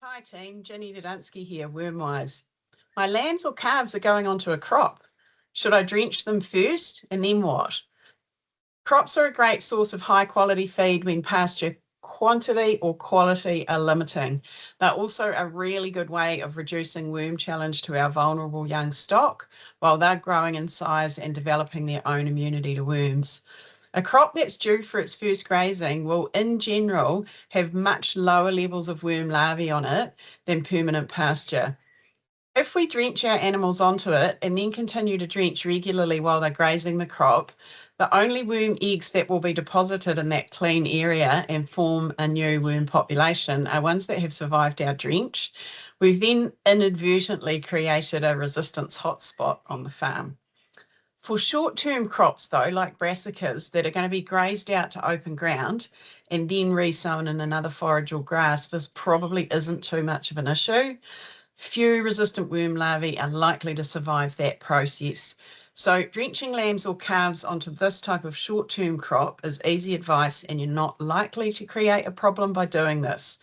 Hi team, Ginny Dodunski here, Wormwise. My lambs or calves are going onto a crop. Should I drench them first and then what? Crops are a great source of high quality feed when pasture quantity or quality are limiting. They're also a really good way of reducing worm challenge to our vulnerable young stock while they're growing in size and developing their own immunity to worms. A crop that's due for its first grazing will, in general, have much lower levels of worm larvae on it than permanent pasture. If we drench our animals onto it and then continue to drench regularly while they're grazing the crop, the only worm eggs that will be deposited in that clean area and form a new worm population are ones that have survived our drench. We've then inadvertently created a resistance hotspot on the farm. For short-term crops, though, like brassicas that are going to be grazed out to open ground and then resown in another forage or grass, this probably isn't too much of an issue. Few resistant worm larvae are likely to survive that process. So drenching lambs or calves onto this type of short-term crop is easy advice, and you're not likely to create a problem by doing this.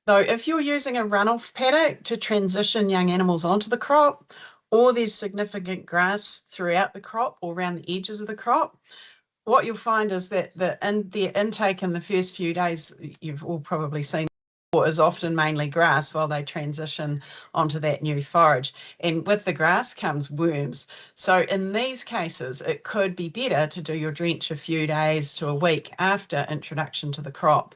Though if you're using a runoff paddock to transition young animals onto the crop, or there's significant grass throughout the crop or around the edges of the crop, what you'll find is that their intake in the first few days, you've all probably seen, is often mainly grass while they transition onto that new forage. And with the grass comes worms. So in these cases, it could be better to do your drench a few days to a week after introduction to the crop.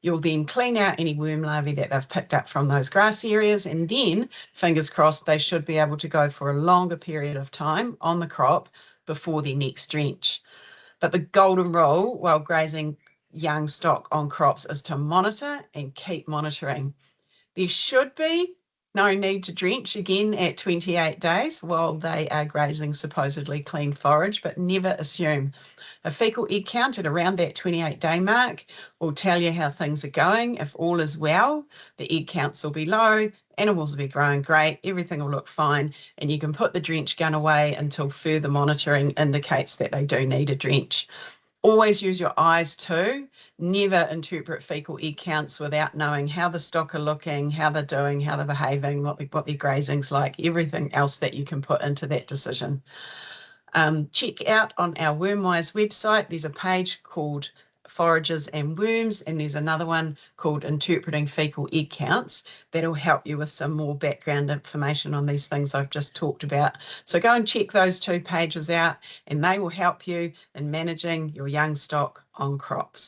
You'll then clean out any worm larvae that they've picked up from those grass areas, and then, fingers crossed, they should be able to go for a longer period of time on the crop before their next drench. But the golden rule while grazing young stock on crops is to monitor and keep monitoring. There should be no need to drench again at 28 days while they are grazing supposedly clean forage, but never assume. A fecal egg count at around that 28-day mark will tell you how things are going. If all is well, the egg counts will be low, animals will be growing great, everything will look fine, and you can put the drench gun away until further monitoring indicates that they do need a drench. Always use your eyes too. Never interpret fecal egg counts without knowing how the stock are looking, how they're doing, how they're behaving, what their grazing's like, everything else that you can put into that decision. Check out on our Wormwise website, there's a page called Forages and Worms, and there's another one called Interpreting Fecal Egg Counts that'll help you with some more background information on these things I've just talked about. So go and check those two pages out, and they will help you in managing your young stock on crops.